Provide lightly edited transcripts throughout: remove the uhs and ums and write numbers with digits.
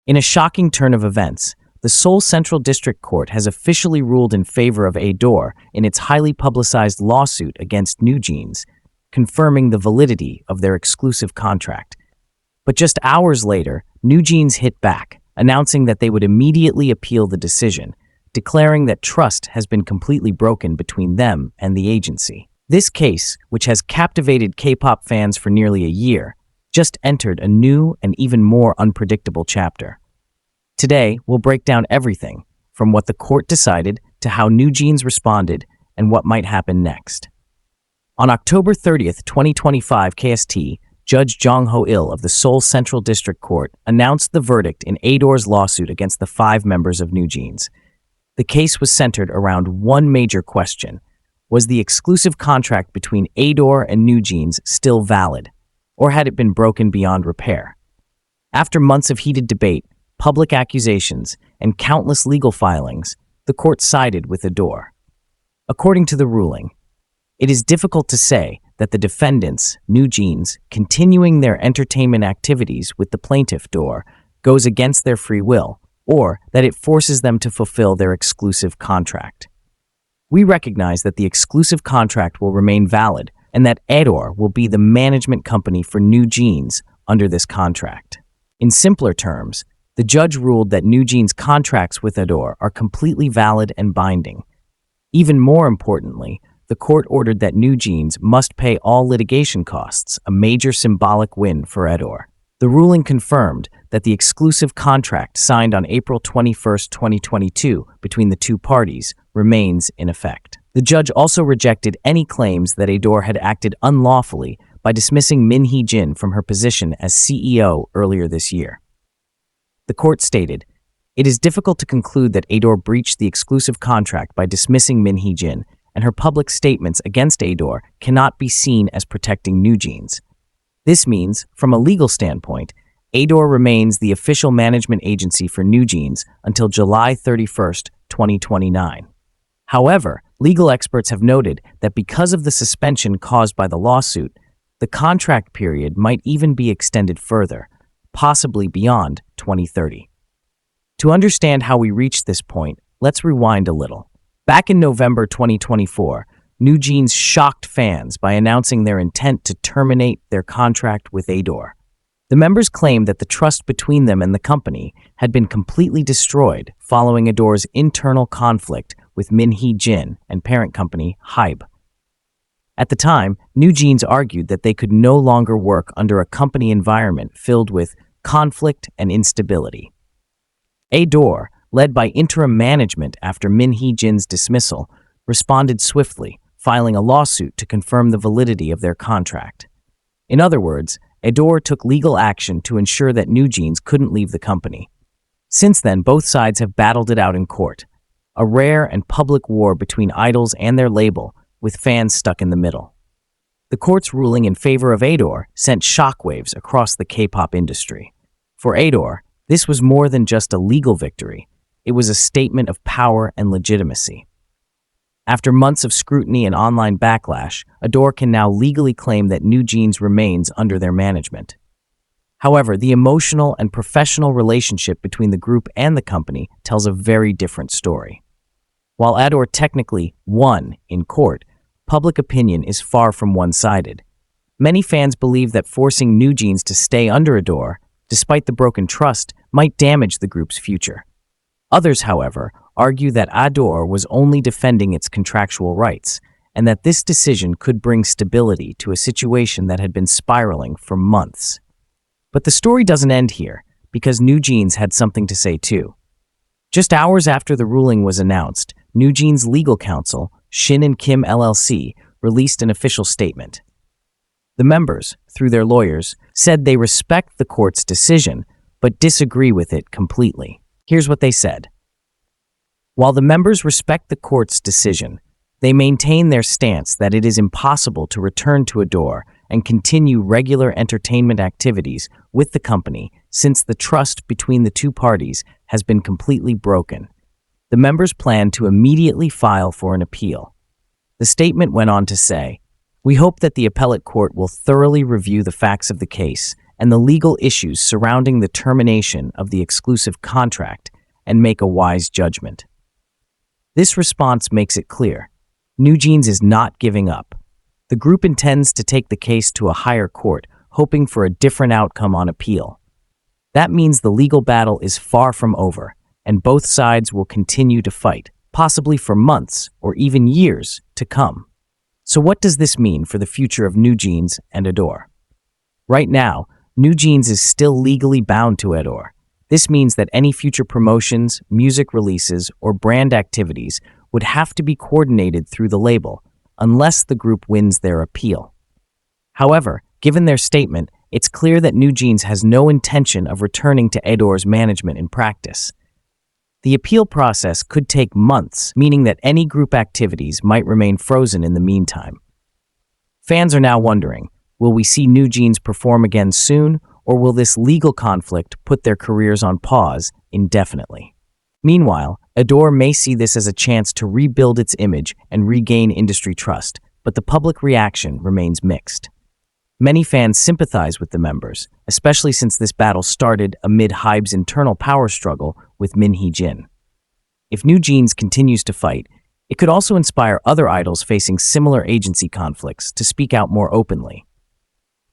In a shocking turn of events, the Seoul Central District Court has officially ruled in favor of ADOR in its highly publicized lawsuit against NewJeans, confirming the validity of their exclusive contract. But just hours later, NewJeans hit back, announcing that they would immediately appeal the decision, declaring that trust has been completely broken between them and the agency. This case, which has captivated K-pop fans for nearly a year, just entered a new and even more unpredictable chapter. Today, we'll break down everything, from what the court decided to how NewJeans responded and what might happen next. On October 30th, 2025 KST, Judge Jong Ho-il of the Seoul Central District Court announced the verdict in ADOR's lawsuit against the 5 members of NewJeans. The case was centered around one major question: was the exclusive contract between ADOR and NewJeans still valid, or had it been broken beyond repair? After months of heated debate, public accusations, and countless legal filings, the court sided with ADOR. According to the ruling, it is difficult to say that the defendants, NewJeans, continuing their entertainment activities with the plaintiff ADOR, goes against their free will, or that it forces them to fulfill their exclusive contract. We recognize that the exclusive contract will remain valid and that ADOR will be the management company for NewJeans under this contract. In simpler terms, the judge ruled that NewJeans' contracts with ADOR are completely valid and binding. Even more importantly, the court ordered that NewJeans must pay all litigation costs, a major symbolic win for ADOR. The ruling confirmed that the exclusive contract signed on April 21, 2022 between the two parties remains in effect. The judge also rejected any claims that ADOR had acted unlawfully by dismissing Min Hee-jin from her position as CEO earlier this year. The court stated, "It is difficult to conclude that ADOR breached the exclusive contract by dismissing Min Hee-jin, and her public statements against ADOR cannot be seen as protecting NewJeans. This means, from a legal standpoint, ADOR remains the official management agency for NewJeans until July 31, 2029. However, legal experts have noted that because of the suspension caused by the lawsuit, the contract period might even be extended further, possibly beyond 2030. To understand how we reached this point, let's rewind a little. Back in November 2024, NewJeans shocked fans by announcing their intent to terminate their contract with ADOR. The members claimed that the trust between them and the company had been completely destroyed following ADOR's internal conflict with Min Hee-jin and parent company HYBE. At the time, NewJeans argued that they could no longer work under a company environment filled with conflict and instability. ADOR, led by interim management after Min Hee-jin's dismissal, responded swiftly, filing a lawsuit to confirm the validity of their contract. In other words, ADOR took legal action to ensure that NewJeans couldn't leave the company. Since then, both sides have battled it out in court, a rare and public war between idols and their label, with fans stuck in the middle. The court's ruling in favor of ADOR sent shockwaves across the K-pop industry. For ADOR, this was more than just a legal victory. It was a statement of power and legitimacy. After months of scrutiny and online backlash, ADOR can now legally claim that NewJeans remains under their management. However, the emotional and professional relationship between the group and the company tells a very different story. While ADOR technically won in court, public opinion is far from one-sided. Many fans believe that forcing NewJeans to stay under ADOR, despite the broken trust, might damage the group's future. Others, however, argue that ADOR was only defending its contractual rights, and that this decision could bring stability to a situation that had been spiraling for months. But the story doesn't end here, because NewJeans had something to say too. Just hours after the ruling was announced, NewJeans' legal counsel, Shin and Kim LLC, released an official statement. The members, through their lawyers, said they respect the court's decision, but disagree with it completely. Here's what they said. While the members respect the court's decision, they maintain their stance that it is impossible to return to ADOR and continue regular entertainment activities with the company since the trust between the two parties has been completely broken. The members plan to immediately file for an appeal. The statement went on to say, "We hope that the appellate court will thoroughly review the facts of the case and the legal issues surrounding the termination of the exclusive contract and make a wise judgment. This response makes it clear. NewJeans is not giving up. The group intends to take the case to a higher court, hoping for a different outcome on appeal. That means the legal battle is far from over, and both sides will continue to fight, possibly for months or even years to come. So what does this mean for the future of NewJeans and ADOR? Right now, NewJeans is still legally bound to ADOR. This means that any future promotions, music releases, or brand activities would have to be coordinated through the label, unless the group wins their appeal. However, given their statement, it's clear that NewJeans has no intention of returning to ADOR's management in practice. The appeal process could take months, meaning that any group activities might remain frozen in the meantime. Fans are now wondering, will we see NewJeans perform again soon, or will this legal conflict put their careers on pause indefinitely? Meanwhile, ADOR may see this as a chance to rebuild its image and regain industry trust, but the public reaction remains mixed. Many fans sympathize with the members, especially since this battle started amid HYBE's internal power struggle with Min Hee-jin. If NewJeans continues to fight, it could also inspire other idols facing similar agency conflicts to speak out more openly.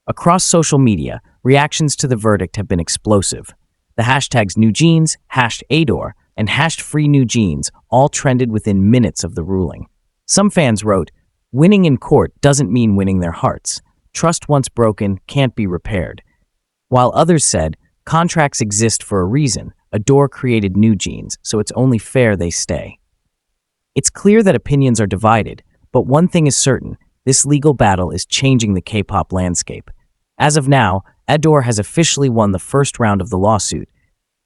Across social media, reactions to the verdict have been explosive. The hashtags NewJeans, #ADOR, and #FreeNewJeans all trended within minutes of the ruling. Some fans wrote, "Winning in court doesn't mean winning their hearts. Trust once broken can't be repaired." While others said, "Contracts exist for a reason. ADOR created NewJeans, so it's only fair they stay." It's clear that opinions are divided, but one thing is certain, this legal battle is changing the K-pop landscape. As of now, ADOR has officially won the first round of the lawsuit,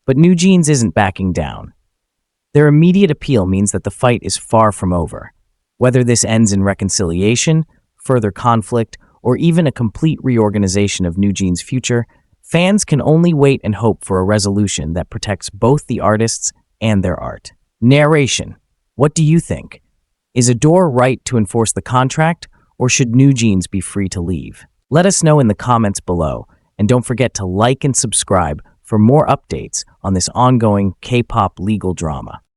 but NewJeans isn't backing down. Their immediate appeal means that the fight is far from over. Whether this ends in reconciliation, further conflict, or even a complete reorganization of NewJeans' future, fans can only wait and hope for a resolution that protects both the artists and their art. Narration. What do you think? Is ADOR right to enforce the contract, or should NewJeans be free to leave? Let us know in the comments below, and don't forget to like and subscribe for more updates on this ongoing K-pop legal drama.